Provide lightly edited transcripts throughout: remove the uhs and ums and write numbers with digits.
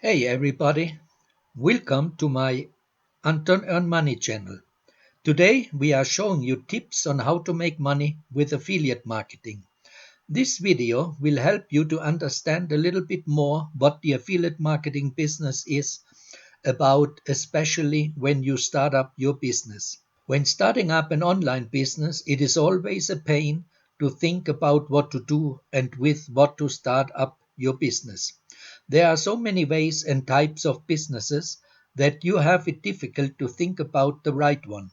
Hey everybody, welcome to my Anton Earn Money channel. Today we are showing you tips on how to make money with affiliate marketing. This video will help you to understand a little bit more what the affiliate marketing business is about, especially when you start up your business. When starting up an online business, it is always a pain to think about what to do and with what to start up your business. There are so many ways and types of businesses that you have it difficult to think about the right one.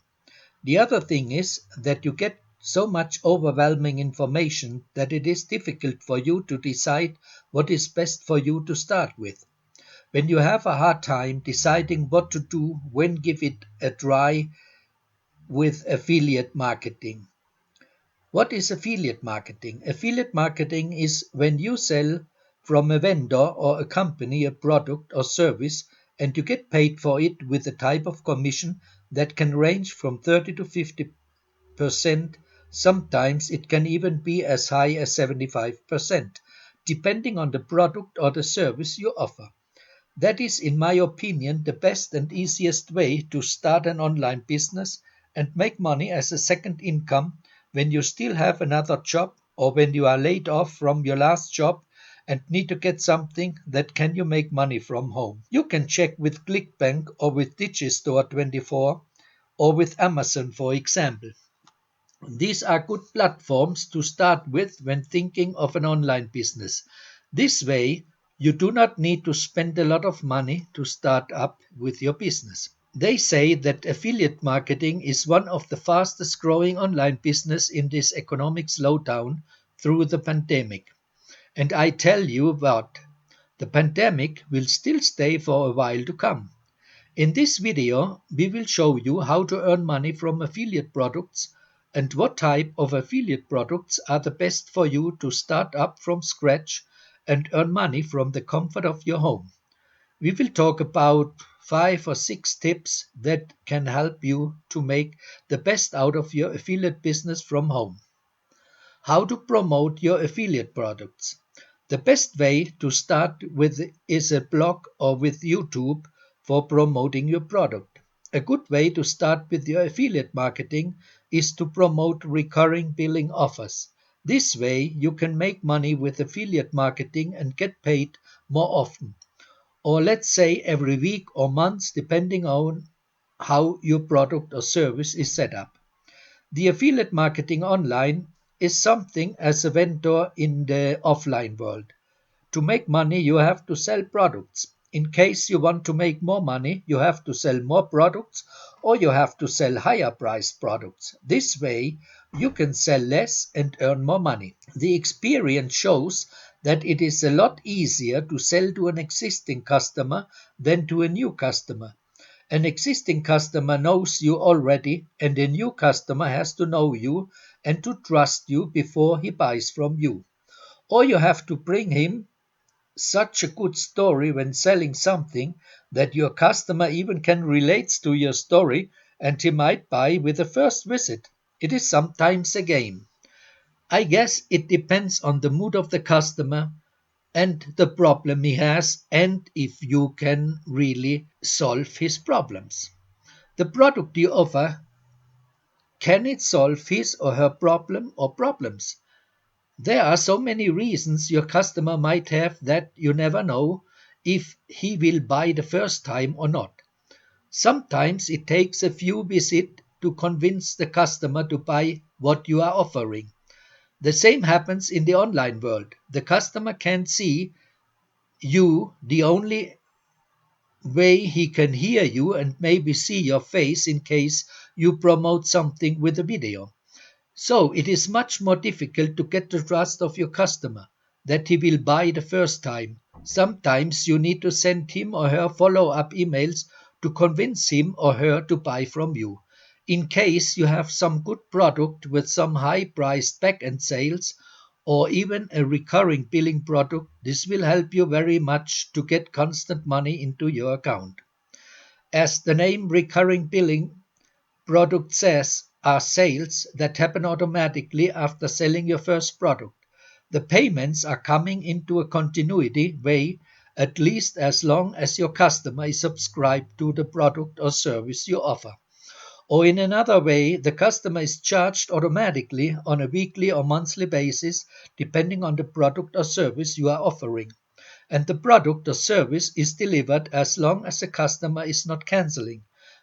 The other thing is that you get so much overwhelming information that it is difficult for you to decide what is best for you to start with. When you have a hard time deciding what to do, when give it a try with affiliate marketing. What is affiliate marketing? Affiliate marketing is when you sell from a vendor or a company a product or service and you get paid for it with a type of commission that can range from 30 to 50%. Sometimes it can even be as high as 75%, depending on the product or the service you offer. That is, in my opinion, the best and easiest way to start an online business and make money as a second income when you still have another job or when you are laid off from your last job and need to get something that can you make money from home. You can check with ClickBank or with Digistore24 or with Amazon, for example. These are good platforms to start with when thinking of an online business. This way, you do not need to spend a lot of money to start up with your business. They say that affiliate marketing is one of the fastest growing online business in this economic slowdown through the pandemic. And I tell you what, the pandemic will still stay for a while to come. In this video, we will show you how to earn money from affiliate products and what type of affiliate products are the best for you to start up from scratch and earn money from the comfort of your home. We will talk about 5 or 6 tips that can help you to make the best out of your affiliate business from home. How to promote your affiliate products. The best way to start with is a blog or with YouTube for promoting your product. A good way to start with your affiliate marketing is to promote recurring billing offers. This way, you can make money with affiliate marketing and get paid more often, or let's say every week or month, depending on how your product or service is set up. The affiliate marketing online is something as a vendor in the offline world. To make money, you have to sell products. In case you want to make more money, you have to sell more products or you have to sell higher priced products. This way, you can sell less and earn more money. The experience shows that it is a lot easier to sell to an existing customer than to a new customer. An existing customer knows you already, and a new customer has to know you and to trust you before he buys from you. Or you have to bring him such a good story when selling something that your customer even can relate to your story and he might buy with the first visit. It is sometimes a game. I guess it depends on the mood of the customer and the problem he has and if you can really solve his problems. The product you offer, can it solve his or her problem or problems? There are so many reasons your customer might have that you never know if he will buy the first time or not. Sometimes it takes a few visits to convince the customer to buy what you are offering. The same happens in the online world. The customer can see you the only way he can hear you and maybe see your face in case you promote something with a video. So it is much more difficult to get the trust of your customer that he will buy the first time. Sometimes you need to send him or her follow-up emails to convince him or her to buy from you. In case you have some good product with some high-priced back-end sales or even a recurring billing product, this will help you very much to get constant money into your account. As the name recurring billing product says, are sales that happen automatically after selling your first product. The payments are coming into a continuity way at least as long as your customer is subscribed to the product or service you offer. Or in another way, the customer is charged automatically on a weekly or monthly basis depending on the product or service you are offering. And the product or service is delivered as long as the customer is not canceling.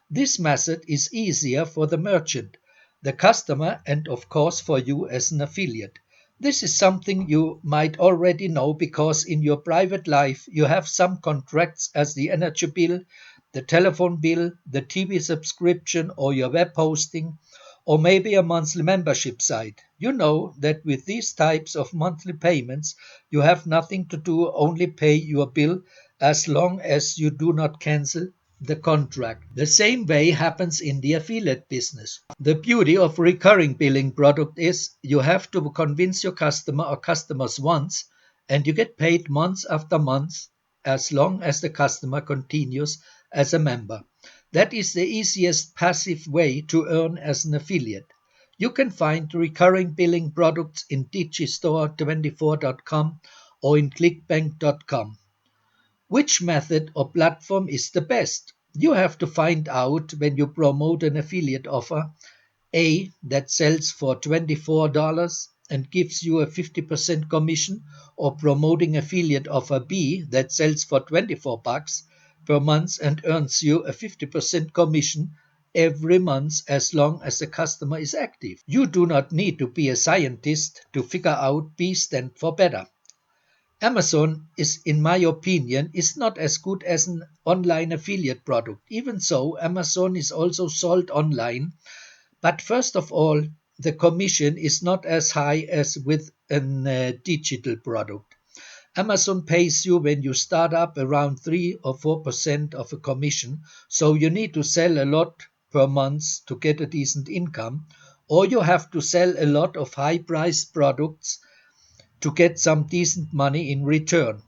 This method is easier for the merchant, the customer, and of course for you as an affiliate. This is something you might already know because in your private life you have some contracts as the energy bill, the telephone bill, the TV subscription, or your web hosting, or maybe a monthly membership site. You know that with these types of monthly payments, you have nothing to do, only pay your bill as long as you do not cancel the contract. The same way happens in the affiliate business. The beauty of recurring billing product is you have to convince your customer or customers once and you get paid months after months as long as the customer continues as a member. That is the easiest passive way to earn as an affiliate. You can find recurring billing products in digistore24.com or in clickbank.com. Which method or platform is the best? You have to find out when you promote an affiliate offer A that sells for $24 and gives you a 50% commission, or promoting affiliate offer B that sells for $24 per month and earns you a 50% commission every month as long as the customer is active. You do not need to be a scientist to figure out B stand for better. Amazon is, in my opinion, is not as good as an online affiliate product. Even so, Amazon is also sold online, but first of all, the commission is not as high as with a digital product. Amazon pays you when you start up around 3 or 4% of a commission, so you need to sell a lot per month to get a decent income, or you have to sell a lot of high priced products to get some decent money in return.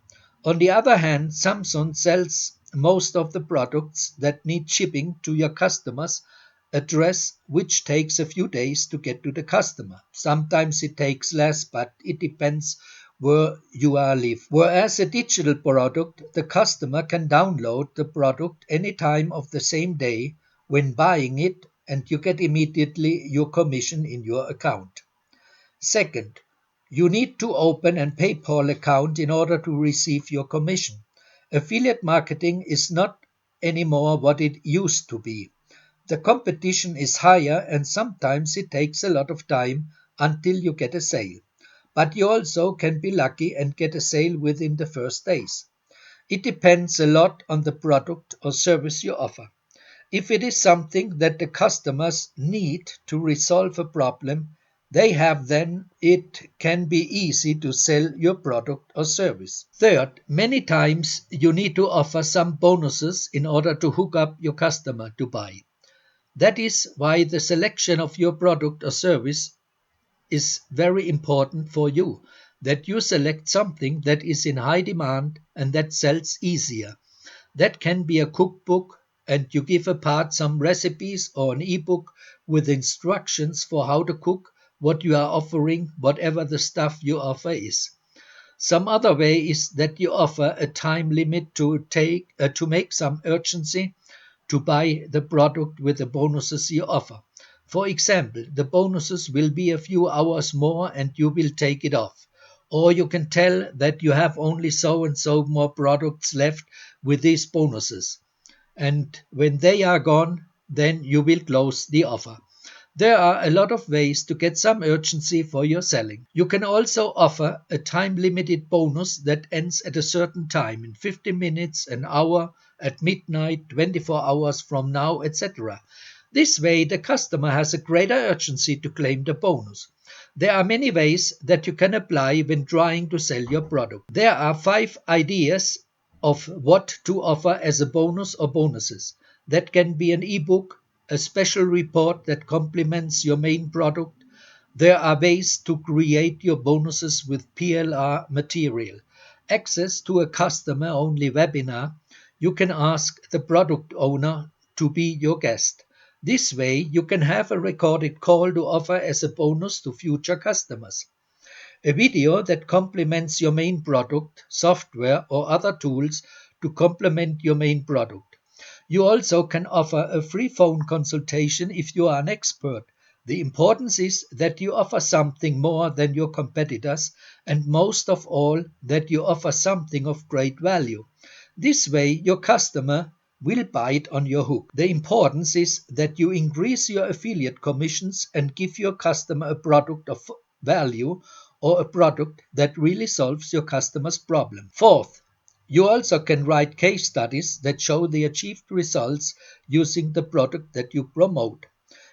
On the other hand, Samsung sells most of the products that need shipping to your customer's address, which takes a few days to get to the customer. Sometimes it takes less, but it depends where you are live. Whereas a digital product, the customer can download the product any time of the same day when buying it, and you get immediately your commission in your account. Second, you need to open a PayPal account in order to receive your commission. Affiliate marketing is not anymore what it used to be. The competition is higher and sometimes it takes a lot of time until you get a sale. But you also can be lucky and get a sale within the first days. It depends a lot on the product or service you offer. If it is something that the customers need to resolve a problem they have, then it can be easy to sell your product or service. Third, many times you need to offer some bonuses in order to hook up your customer to buy. That is why the selection of your product or service is very important for you, that you select something that is in high demand and that sells easier. That can be a cookbook, and you give apart some recipes, or an ebook with instructions for how to cook what you are offering, whatever the stuff you offer is. Some other way is that you offer a time limit to make some urgency to buy the product with the bonuses you offer. For example, the bonuses will be a few hours more and you will take it off. Or you can tell that you have only so and so more products left with these bonuses. And when they are gone, then you will close the offer. There are a lot of ways to get some urgency for your selling. You can also offer a time limited bonus that ends at a certain time, in 15 minutes, an hour, at midnight, 24 hours from now, etc. This way, the customer has a greater urgency to claim the bonus. There are many ways that you can apply when trying to sell your product. There are 5 ideas of what to offer as a bonus or bonuses. That can be an ebook, a special report that complements your main product. There are ways to create your bonuses with PLR material. Access to a customer only webinar. You can ask the product owner to be your guest. This way, you can have a recorded call to offer as a bonus to future customers. A video that complements your main product, software, or other tools to complement your main product. You also can offer a free phone consultation if you are an expert. The importance is that you offer something more than your competitors, and most of all, that you offer something of great value. This way, your customer will bite on your hook. The importance is that you increase your affiliate commissions and give your customer a product of value or a product that really solves your customer's problem. Fourth, you also can write case studies that show the achieved results using the product that you promote.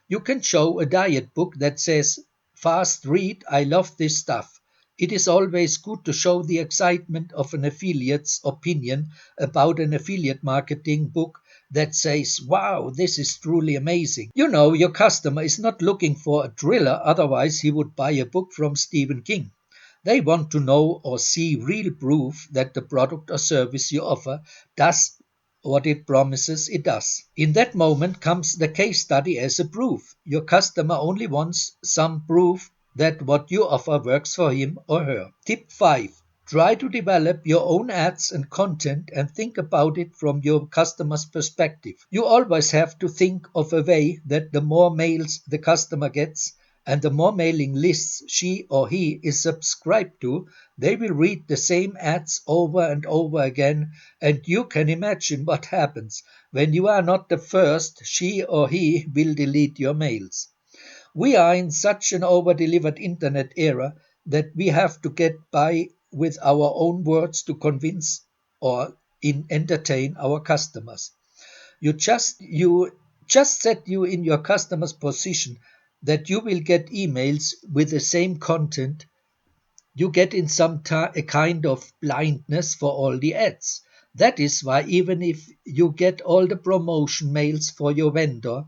You can show a diet book that says, "Fast read, I love this stuff." It is always good to show the excitement of an affiliate's opinion about an affiliate marketing book that says, "Wow, this is truly amazing." You know, your customer is not looking for a thriller, otherwise, he would buy a book from Stephen King. They want to know or see real proof that the product or service you offer does what it promises it does. In that moment comes the case study as a proof. Your customer only wants some proof that what you offer works for him or her. Tip 5. Try to develop your own ads and content and think about it from your customer's perspective. You always have to think of a way that the more mails the customer gets, and the more mailing lists she or he is subscribed to, they will read the same ads over and over again, and you can imagine what happens. When you are not the first, she or he will delete your mails. We are in such an over-delivered internet era that we have to get by with our own words to convince or entertain our customers. You just set you in your customer's position that you will get emails with the same content. You get in a kind of blindness for all the ads. That is why even if you get all the promotion mails for your vendor,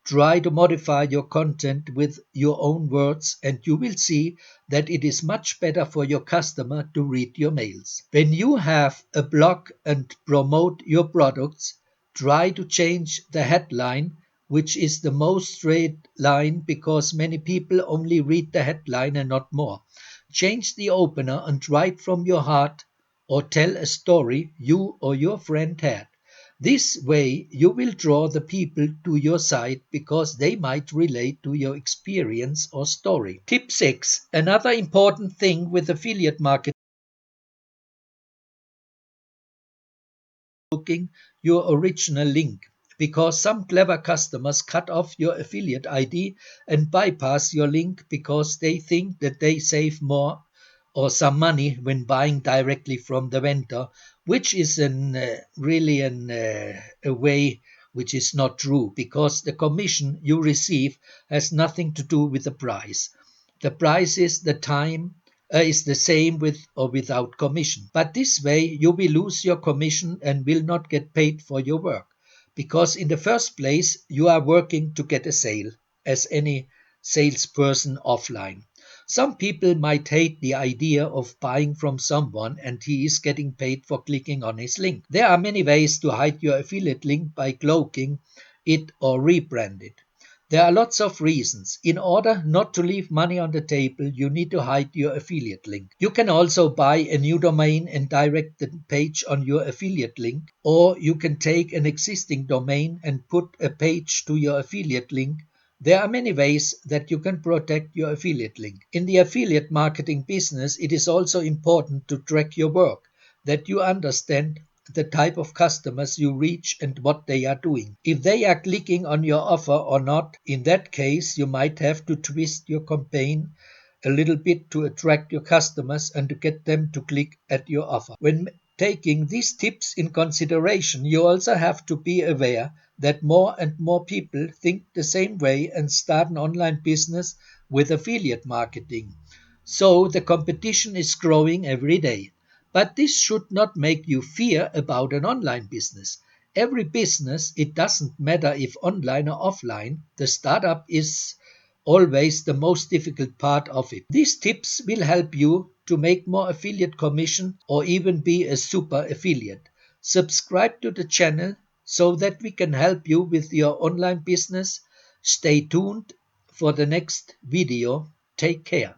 try to modify your content with your own words, and you will see that it is much better for your customer to read your mails. When you have a blog and promote your products, try to change the headline, which is the most straight line because many people only read the headline and not more. Change the opener and write from your heart or tell a story you or your friend had. This way, you will draw the people to your site because they might relate to your experience or story. Tip 6. Another important thing with affiliate marketing looking your original link because some clever customers cut off your affiliate ID and bypass your link because they think that they save more or some money when buying directly from the vendor, which is really a way which is not true because the commission you receive has nothing to do with the price. The price is the time is the same with or without commission. But this way you will lose your commission and will not get paid for your work. Because in the first place you are working to get a sale, as any salesperson offline. Some people might hate the idea of buying from someone and he is getting paid for clicking on his link. There are many ways to hide your affiliate link by cloaking it or rebrand it. There are lots of reasons. In order not to leave money on the table, you need to hide your affiliate link. You can also buy a new domain and direct the page on your affiliate link, or you can take an existing domain and put a page to your affiliate link. There are many ways that you can protect your affiliate link. In the affiliate marketing business, it is also important to track your work, that you understand the type of customers you reach and what they are doing. If they are clicking on your offer or not, in that case, you might have to twist your campaign a little bit to attract your customers and to get them to click at your offer. When taking these tips in consideration, you also have to be aware that more and more people think the same way and start an online business with affiliate marketing. So the competition is growing every day. But this should not make you fear about an online business. Every business, it doesn't matter if online or offline, the startup is always the most difficult part of it. These tips will help you to make more affiliate commission or even be a super affiliate. Subscribe to the channel so that we can help you with your online business. Stay tuned for the next video. Take care.